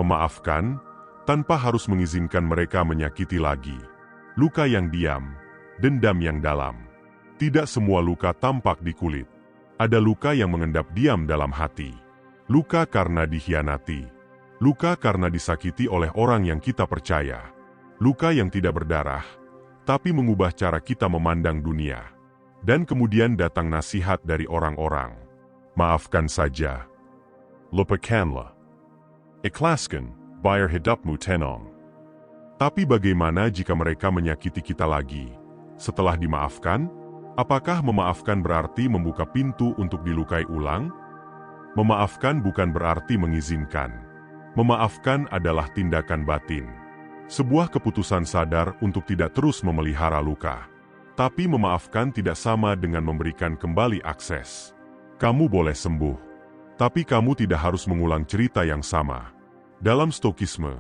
Memaafkan, tanpa harus mengizinkan mereka menyakiti lagi. Luka yang diam, dendam yang dalam. Tidak semua luka tampak di kulit. Ada luka yang mengendap diam dalam hati. Luka karena dikhianati. Luka karena disakiti oleh orang yang kita percaya. Luka yang tidak berdarah, tapi mengubah cara kita memandang dunia. Dan kemudian datang nasihat dari orang-orang. Maafkan saja. Lupakanlah. Ikhlaskan, biar hidupmu tenang. Tapi bagaimana jika mereka menyakiti kita lagi? Setelah dimaafkan, apakah memaafkan berarti membuka pintu untuk dilukai ulang? Memaafkan bukan berarti mengizinkan. Memaafkan adalah tindakan batin. Sebuah keputusan sadar untuk tidak terus memelihara luka. Tapi memaafkan tidak sama dengan memberikan kembali akses. Kamu boleh sembuh, tapi kamu tidak harus mengulang cerita yang sama. Dalam Stoikisme,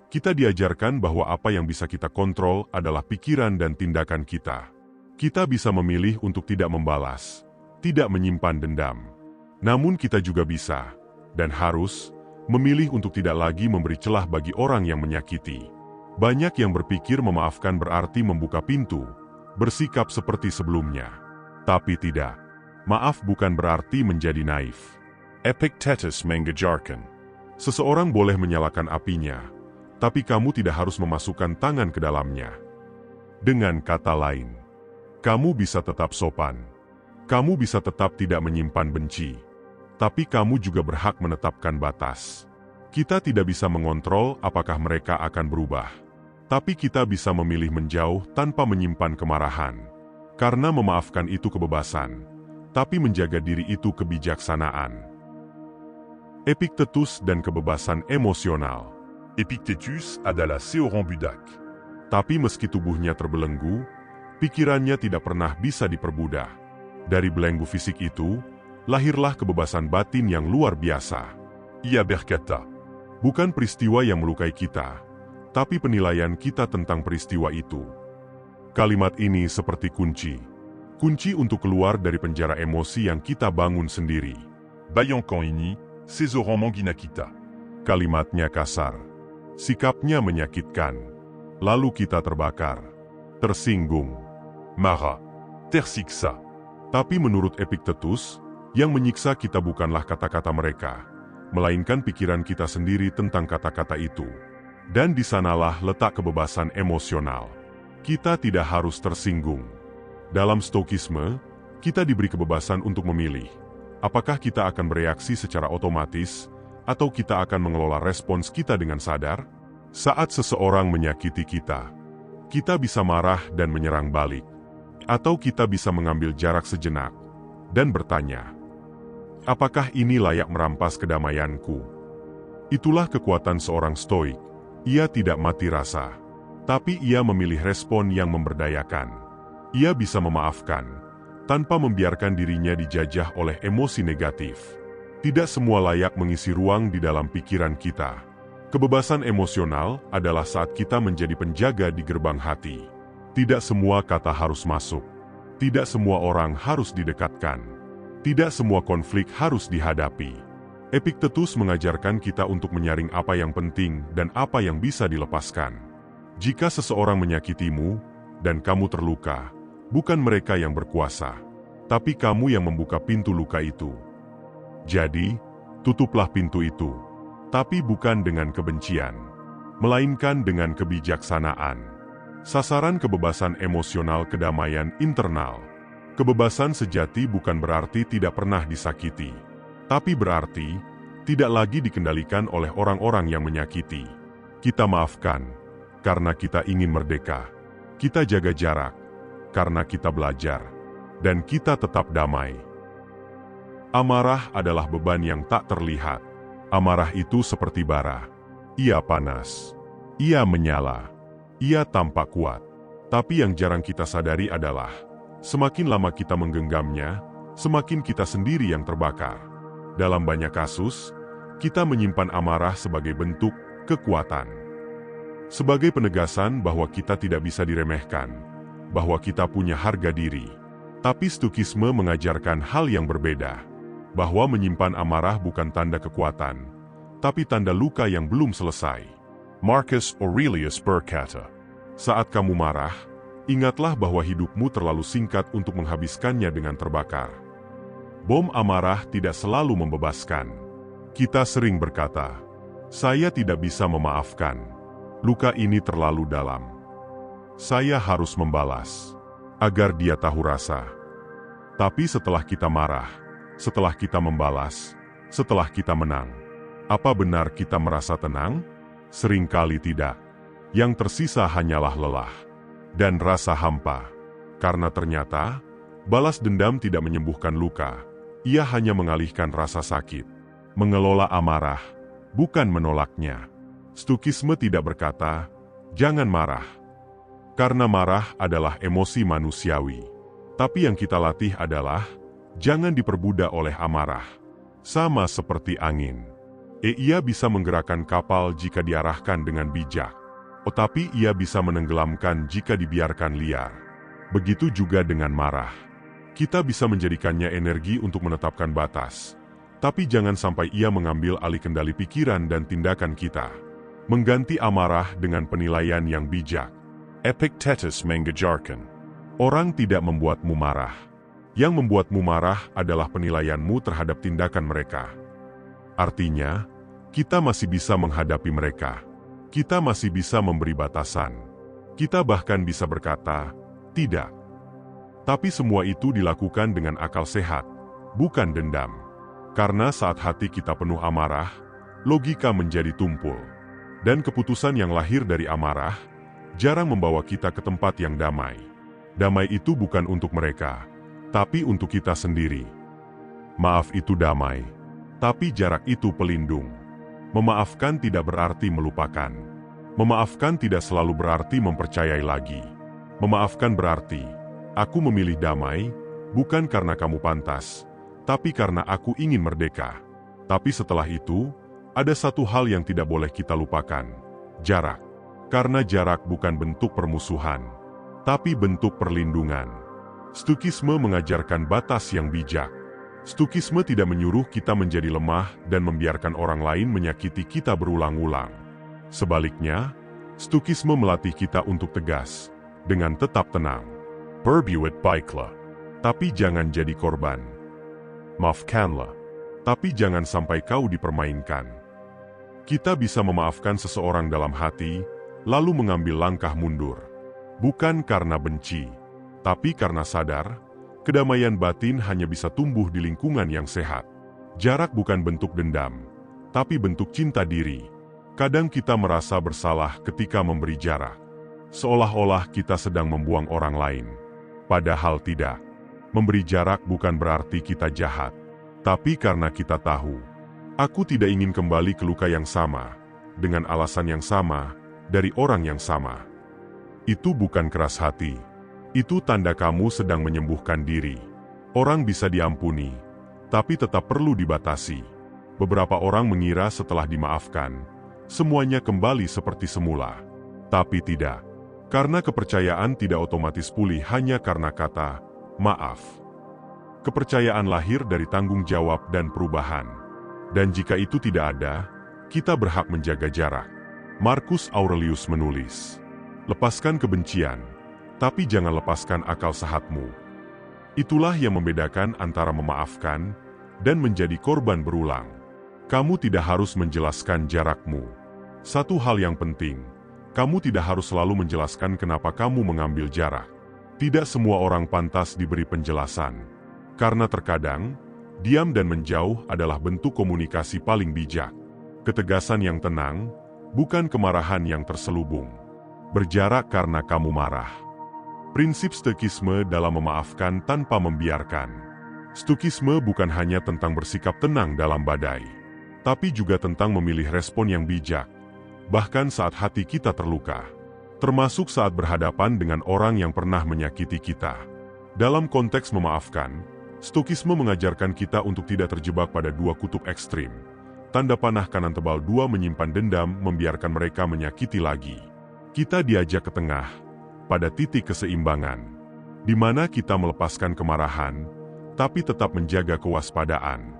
kita diajarkan bahwa apa yang bisa kita kontrol adalah pikiran dan tindakan kita. Kita bisa memilih untuk tidak membalas, tidak menyimpan dendam. Namun kita juga bisa, dan harus, memilih untuk tidak lagi memberi celah bagi orang yang menyakiti. Banyak yang berpikir memaafkan berarti membuka pintu, bersikap seperti sebelumnya. Tapi tidak. Maaf bukan berarti menjadi naif. Epictetus mengajarkan, seseorang boleh menyalakan apinya, tapi kamu tidak harus memasukkan tangan ke dalamnya. Dengan kata lain, kamu bisa tetap sopan. Kamu bisa tetap tidak menyimpan benci. Tapi kamu juga berhak menetapkan batas. Kita tidak bisa mengontrol apakah mereka akan berubah. Tapi kita bisa memilih menjauh tanpa menyimpan kemarahan. Karena memaafkan itu kebebasan. Tapi menjaga diri itu kebijaksanaan. Epictetus dan kebebasan emosional. Epictetus adalah seorang budak. Tapi meski tubuhnya terbelenggu, pikirannya tidak pernah bisa diperbudak. Dari belenggu fisik itu, lahirlah kebebasan batin yang luar biasa. Ia berkata, bukan peristiwa yang melukai kita, tapi penilaian kita tentang peristiwa itu. Kalimat ini seperti kunci. Kunci untuk keluar dari penjara emosi yang kita bangun sendiri. Bayangkan ini, seseorang menghina kita. Kalimatnya kasar. Sikapnya menyakitkan. Lalu kita terbakar. Tersinggung. Marah. Tersiksa. Tapi menurut Epictetus, yang menyiksa kita bukanlah kata-kata mereka, melainkan pikiran kita sendiri tentang kata-kata itu. Dan di sanalah letak kebebasan emosional. Kita tidak harus tersinggung. Dalam Stoikisme, kita diberi kebebasan untuk memilih. Apakah kita akan bereaksi secara otomatis, atau kita akan mengelola respons kita dengan sadar? Saat seseorang menyakiti kita bisa marah dan menyerang balik. Atau kita bisa mengambil jarak sejenak, dan bertanya, apakah ini layak merampas kedamaianku? Itulah kekuatan seorang Stoik. Ia tidak mati rasa, tapi ia memilih respon yang memberdayakan. Ia bisa memaafkan, tanpa membiarkan dirinya dijajah oleh emosi negatif. Tidak semua layak mengisi ruang di dalam pikiran kita. Kebebasan emosional adalah saat kita menjadi penjaga di gerbang hati. Tidak semua kata harus masuk. Tidak semua orang harus didekatkan. Tidak semua konflik harus dihadapi. Epictetus mengajarkan kita untuk menyaring apa yang penting dan apa yang bisa dilepaskan. Jika seseorang menyakitimu, dan kamu terluka, bukan mereka yang berkuasa, tapi kamu yang membuka pintu luka itu. Jadi, tutuplah pintu itu, tapi bukan dengan kebencian, melainkan dengan kebijaksanaan. Sasaran kebebasan emosional kedamaian internal. Kebebasan sejati bukan berarti tidak pernah disakiti, tapi berarti tidak lagi dikendalikan oleh orang-orang yang menyakiti. Kita maafkan, karena kita ingin merdeka. Kita jaga jarak, karena kita belajar, dan kita tetap damai. Amarah adalah beban yang tak terlihat. Amarah itu seperti bara. Ia panas. Ia menyala. Ia tampak kuat. Tapi yang jarang kita sadari adalah, semakin lama kita menggenggamnya, semakin kita sendiri yang terbakar. Dalam banyak kasus, kita menyimpan amarah sebagai bentuk kekuatan. Sebagai penegasan bahwa kita tidak bisa diremehkan, bahwa kita punya harga diri. Tapi Stoikisme mengajarkan hal yang berbeda, bahwa menyimpan amarah bukan tanda kekuatan, tapi tanda luka yang belum selesai. Marcus Aurelius berkata, Saat kamu marah, ingatlah bahwa hidupmu terlalu singkat untuk menghabiskannya dengan terbakar. Bom amarah tidak selalu membebaskan. Kita sering berkata, saya tidak bisa memaafkan. Luka ini terlalu dalam. Saya harus membalas, agar dia tahu rasa. Tapi setelah kita marah, setelah kita membalas, setelah kita menang, apa benar kita merasa tenang? Seringkali tidak. Yang tersisa hanyalah lelah dan rasa hampa. Karena ternyata, balas dendam tidak menyembuhkan luka. Ia hanya mengalihkan rasa sakit. Mengelola amarah, bukan menolaknya. Stoikisme tidak berkata, jangan marah. Karena marah adalah emosi manusiawi. Tapi yang kita latih adalah, jangan diperbudak oleh amarah. Sama seperti angin. Ia bisa menggerakkan kapal jika diarahkan dengan bijak. Tetapi ia bisa menenggelamkan jika dibiarkan liar. Begitu juga dengan marah. Kita bisa menjadikannya energi untuk menetapkan batas. Tapi jangan sampai ia mengambil alih kendali pikiran dan tindakan kita. Mengganti amarah dengan penilaian yang bijak. Epictetus mengajarkan, orang tidak membuatmu marah. Yang membuatmu marah adalah penilaianmu terhadap tindakan mereka. Artinya, kita masih bisa menghadapi mereka. Kita masih bisa memberi batasan. Kita bahkan bisa berkata, tidak. Tapi semua itu dilakukan dengan akal sehat, bukan dendam. Karena saat hati kita penuh amarah, logika menjadi tumpul. Dan keputusan yang lahir dari amarah, jarang membawa kita ke tempat yang damai. Damai itu bukan untuk mereka, tapi untuk kita sendiri. Maaf itu damai, tapi jarak itu pelindung. Memaafkan tidak berarti melupakan. Memaafkan tidak selalu berarti mempercayai lagi. Memaafkan berarti, aku memilih damai, bukan karena kamu pantas, tapi karena aku ingin merdeka. Tapi setelah itu, ada satu hal yang tidak boleh kita lupakan, jarak. Karena jarak bukan bentuk permusuhan, tapi bentuk perlindungan. Stoikisme mengajarkan batas yang bijak. Stoikisme tidak menyuruh kita menjadi lemah dan membiarkan orang lain menyakiti kita berulang-ulang. Sebaliknya, Stoikisme melatih kita untuk tegas, dengan tetap tenang. berbuat baiklah, Tapi jangan jadi korban. Maafkanlah, tapi jangan sampai kau dipermainkan. Kita bisa memaafkan seseorang dalam hati, lalu mengambil langkah mundur. Bukan karena benci, tapi karena sadar, kedamaian batin hanya bisa tumbuh di lingkungan yang sehat. Jarak bukan bentuk dendam, tapi bentuk cinta diri. Kadang kita merasa bersalah ketika memberi jarak. Seolah-olah kita sedang membuang orang lain. Padahal tidak. Memberi jarak bukan berarti kita jahat. Tapi karena kita tahu, aku tidak ingin kembali ke luka yang sama, dengan alasan yang sama, dari orang yang sama. Itu bukan keras hati. Itu tanda kamu sedang menyembuhkan diri. Orang bisa diampuni, tapi tetap perlu dibatasi. Beberapa orang mengira setelah dimaafkan, semuanya kembali seperti semula. Tapi tidak. Karena kepercayaan tidak otomatis pulih hanya karena kata, maaf. Kepercayaan lahir dari tanggung jawab dan perubahan. Dan jika itu tidak ada, kita berhak menjaga jarak. Marcus Aurelius menulis, lepaskan kebencian, tapi jangan lepaskan akal sehatmu. Itulah yang membedakan antara memaafkan dan menjadi korban berulang. Kamu tidak harus menjelaskan jarakmu. Satu hal yang penting, kamu tidak harus selalu menjelaskan kenapa kamu mengambil jarak. Tidak semua orang pantas diberi penjelasan. Karena terkadang, diam dan menjauh adalah bentuk komunikasi paling bijak. Ketegasan yang tenang, bukan kemarahan yang terselubung. Berjarak karena kamu marah. Prinsip Stoikisme dalam memaafkan tanpa membiarkan. Stoikisme bukan hanya tentang bersikap tenang dalam badai, tapi juga tentang memilih respon yang bijak, bahkan saat hati kita terluka. Termasuk saat berhadapan dengan orang yang pernah menyakiti kita. Dalam konteks memaafkan, Stoikisme mengajarkan kita untuk tidak terjebak pada dua kutub ekstrim. Tanda panah kanan tebal dua menyimpan dendam, membiarkan mereka menyakiti lagi. Kita diajak ke tengah, pada titik keseimbangan, di mana kita melepaskan kemarahan, tapi tetap menjaga kewaspadaan.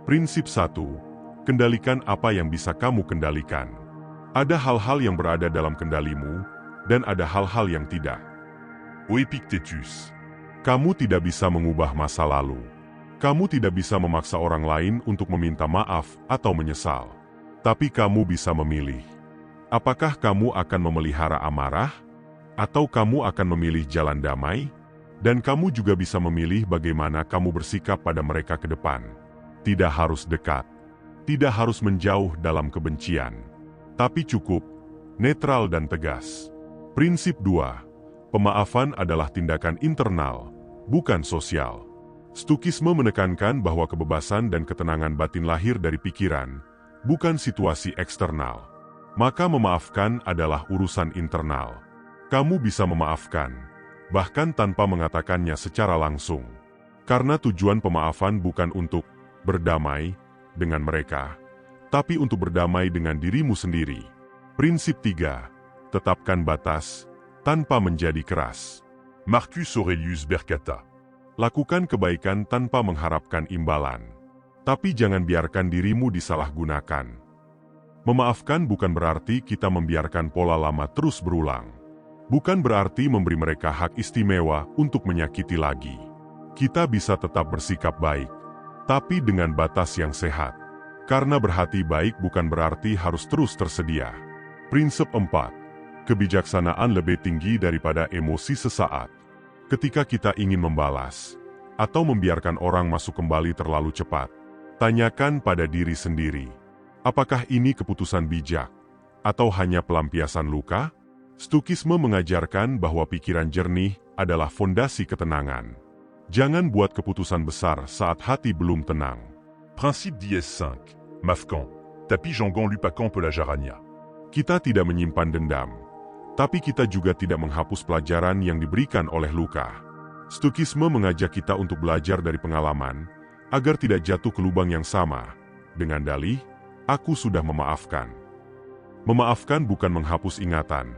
Prinsip 1. Kendalikan apa yang bisa kamu kendalikan. Ada hal-hal yang berada dalam kendalimu, dan ada hal-hal yang tidak. Ô Epictétus, Kamu tidak bisa mengubah masa lalu. Kamu tidak bisa memaksa orang lain untuk meminta maaf atau menyesal. Tapi kamu bisa memilih. Apakah kamu akan memelihara amarah? Atau kamu akan memilih jalan damai? Dan kamu juga bisa memilih bagaimana kamu bersikap pada mereka ke depan. Tidak harus dekat. Tidak harus menjauh dalam kebencian. Tapi cukup, netral dan tegas. Prinsip 2. Pemaafan adalah tindakan internal, bukan sosial. Stukisme menekankan bahwa kebebasan dan ketenangan batin lahir dari pikiran, bukan situasi eksternal. Maka memaafkan adalah urusan internal. Kamu bisa memaafkan, bahkan tanpa mengatakannya secara langsung. Karena tujuan pemaafan bukan untuk berdamai dengan mereka, tapi untuk berdamai dengan dirimu sendiri. Prinsip 3. Tetapkan batas, tanpa menjadi keras. Marcus Aurelius berkata, Lakukan kebaikan tanpa mengharapkan imbalan. Tapi jangan biarkan dirimu disalahgunakan. Memaafkan bukan berarti kita membiarkan pola lama terus berulang. Bukan berarti memberi mereka hak istimewa untuk menyakiti lagi. Kita bisa tetap bersikap baik, tapi dengan batas yang sehat. Karena berhati baik bukan berarti harus terus tersedia. Prinsip 4. Kebijaksanaan lebih tinggi daripada emosi sesaat. Ketika kita ingin membalas, atau membiarkan orang masuk kembali terlalu cepat, tanyakan pada diri sendiri, apakah ini keputusan bijak, atau hanya pelampiasan luka? Stukisme mengajarkan bahwa pikiran jernih adalah fondasi ketenangan. Jangan buat keputusan besar saat hati belum tenang. Principe d'IS5, Mafcan, tapi Jangan Lupacan Pelajaranya. Kita tidak menyimpan dendam, tapi kita juga tidak menghapus pelajaran yang diberikan oleh luka. Stukisme mengajak kita untuk belajar dari pengalaman, agar tidak jatuh ke lubang yang sama. Dengan dalih, aku sudah memaafkan. Memaafkan bukan menghapus ingatan,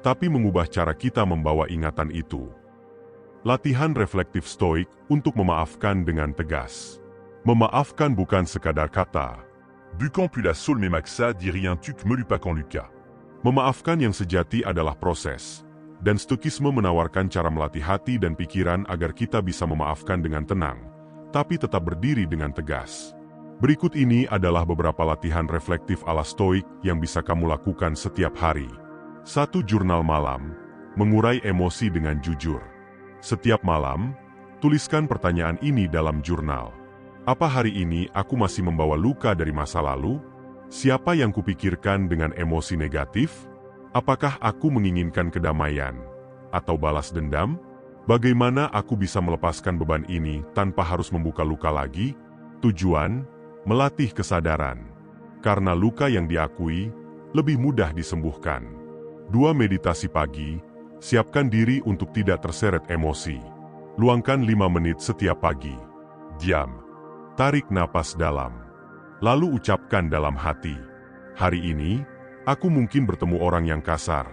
tapi mengubah cara kita membawa ingatan itu. Latihan reflektif stoik untuk memaafkan dengan tegas. Memaafkan bukan sekadar kata. Bucan plus la saule memaxa dit rien tu que me lupacan Lucas. Memaafkan yang sejati adalah proses, dan stukisme menawarkan cara melatih hati dan pikiran agar kita bisa memaafkan dengan tenang, tapi tetap berdiri dengan tegas. Berikut ini adalah beberapa latihan reflektif ala stoik yang bisa kamu lakukan setiap hari. 1. Jurnal malam, mengurai emosi dengan jujur. Setiap malam, tuliskan pertanyaan ini dalam jurnal. Apa hari ini aku masih membawa luka dari masa lalu? Siapa yang kupikirkan dengan emosi negatif? Apakah aku menginginkan kedamaian atau balas dendam? Bagaimana aku bisa melepaskan beban ini tanpa harus membuka luka lagi? Tujuan, melatih kesadaran. Karena luka yang diakui lebih mudah disembuhkan. 2. Meditasi pagi, siapkan diri untuk tidak terseret emosi. Luangkan 5 menit setiap pagi. Diam. Tarik napas dalam. Lalu ucapkan dalam hati, hari ini, aku mungkin bertemu orang yang kasar,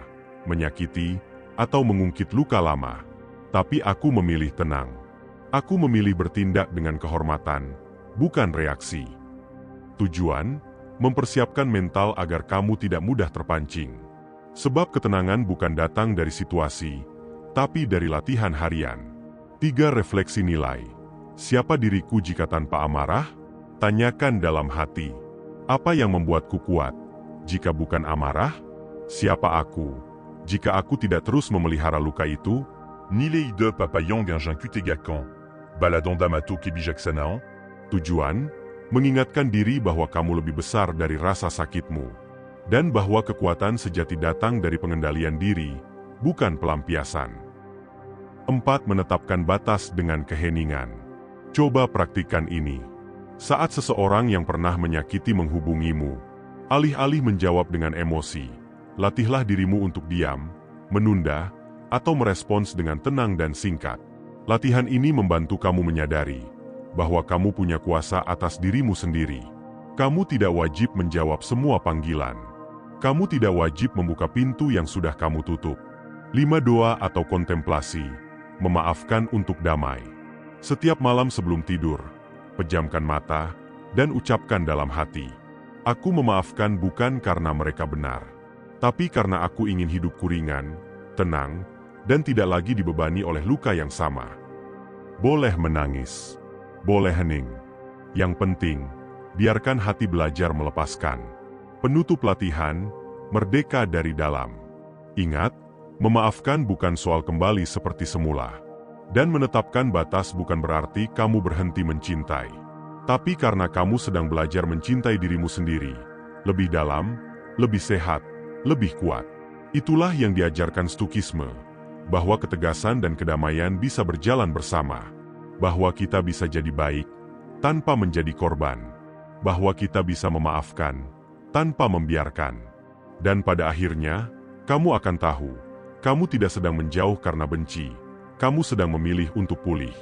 menyakiti, atau mengungkit luka lama. Tapi aku memilih tenang. Aku memilih bertindak dengan kehormatan, bukan reaksi. Tujuan, mempersiapkan mental agar kamu tidak mudah terpancing. Sebab ketenangan bukan datang dari situasi, tapi dari latihan harian. 3. Refleksi nilai. Siapa diriku jika tanpa amarah? Tanyakan dalam hati, apa yang membuatku kuat? Jika bukan amarah, siapa aku? Jika aku tidak terus memelihara luka itu, Nilei de papayang un kutegakan, baladon d'amato kebijaksanaan. Tujuan, mengingatkan diri bahwa kamu lebih besar dari rasa sakitmu, dan bahwa kekuatan sejati datang dari pengendalian diri, bukan pelampiasan. 4. Menetapkan batas dengan keheningan. Coba praktikkan ini. Saat seseorang yang pernah menyakiti menghubungimu, alih-alih menjawab dengan emosi, latihlah dirimu untuk diam, menunda, atau merespons dengan tenang dan singkat. Latihan ini membantu kamu menyadari bahwa kamu punya kuasa atas dirimu sendiri. Kamu tidak wajib menjawab semua panggilan. Kamu tidak wajib membuka pintu yang sudah kamu tutup. 5. Doa atau kontemplasi, memaafkan untuk damai. Setiap malam sebelum tidur, pejamkan mata, dan ucapkan dalam hati, Aku memaafkan bukan karena mereka benar, tapi karena aku ingin hidupku ringan, tenang, dan tidak lagi dibebani oleh luka yang sama. Boleh menangis, boleh hening. Yang penting, biarkan hati belajar melepaskan. Penutup latihan, merdeka dari dalam. Ingat, memaafkan bukan soal kembali seperti semula. Dan menetapkan batas bukan berarti kamu berhenti mencintai. Tapi karena kamu sedang belajar mencintai dirimu sendiri, lebih dalam, lebih sehat, lebih kuat. Itulah yang diajarkan Stoikisme, bahwa ketegasan dan kedamaian bisa berjalan bersama, bahwa kita bisa jadi baik tanpa menjadi korban, bahwa kita bisa memaafkan tanpa membiarkan. Dan pada akhirnya, kamu akan tahu, kamu tidak sedang menjauh karena benci, kamu sedang memilih untuk pulih.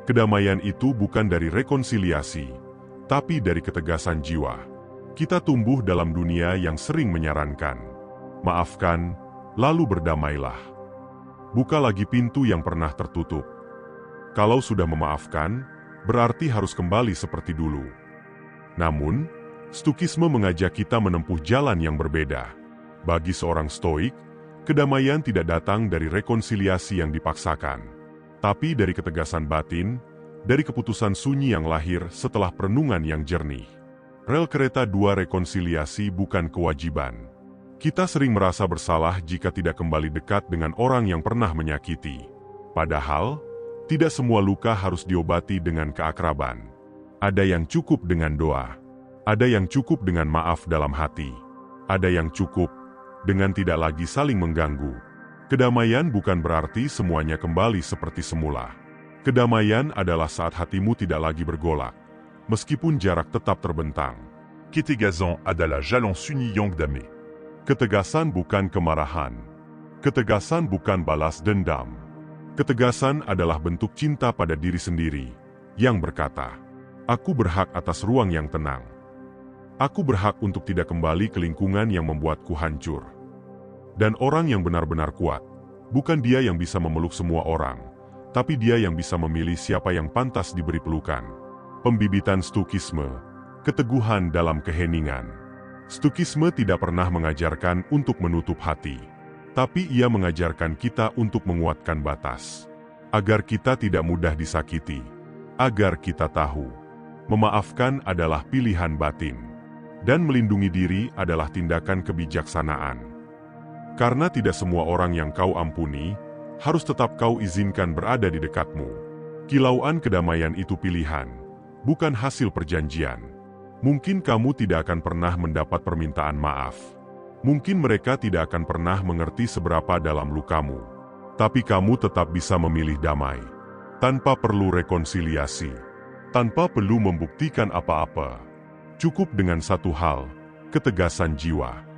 Kedamaian itu bukan dari rekonsiliasi, tapi dari ketegasan jiwa. Kita tumbuh dalam dunia yang sering menyarankan, maafkan, lalu berdamailah. Buka lagi pintu yang pernah tertutup. Kalau sudah memaafkan, berarti harus kembali seperti dulu. Namun, Stoikisme mengajak kita menempuh jalan yang berbeda. Bagi seorang Stoik, kedamaian tidak datang dari rekonsiliasi yang dipaksakan, tapi dari ketegasan batin, dari keputusan sunyi yang lahir setelah perenungan yang jernih. Rel kereta dua, rekonsiliasi bukan kewajiban. Kita sering merasa bersalah jika tidak kembali dekat dengan orang yang pernah menyakiti. Padahal, tidak semua luka harus diobati dengan keakraban. Ada yang cukup dengan doa. Ada yang cukup dengan maaf dalam hati. Ada yang cukup dengan tidak lagi saling mengganggu. Kedamaian bukan berarti semuanya kembali seperti semula. Kedamaian adalah saat hatimu tidak lagi bergolak, meskipun jarak tetap terbentang. Ketegasan adalah jalan sunyi yang damai. Ketegasan bukan kemarahan. Ketegasan bukan balas dendam. Ketegasan adalah bentuk cinta pada diri sendiri, yang berkata, aku berhak atas ruang yang tenang. Aku berhak untuk tidak kembali ke lingkungan yang membuatku hancur. Dan orang yang benar-benar kuat, bukan dia yang bisa memeluk semua orang, tapi dia yang bisa memilih siapa yang pantas diberi pelukan. Pembibitan Stoikisme, keteguhan dalam keheningan. Stoikisme tidak pernah mengajarkan untuk menutup hati, tapi ia mengajarkan kita untuk menguatkan batas, agar kita tidak mudah disakiti, agar kita tahu, memaafkan adalah pilihan batin, dan melindungi diri adalah tindakan kebijaksanaan. Karena tidak semua orang yang kau ampuni, harus tetap kau izinkan berada di dekatmu. Kilauan kedamaian itu pilihan, bukan hasil perjanjian. Mungkin kamu tidak akan pernah mendapat permintaan maaf. Mungkin mereka tidak akan pernah mengerti seberapa dalam lukamu. Tapi kamu tetap bisa memilih damai, tanpa perlu rekonsiliasi, tanpa perlu membuktikan apa-apa. Cukup dengan satu hal, ketegasan jiwa.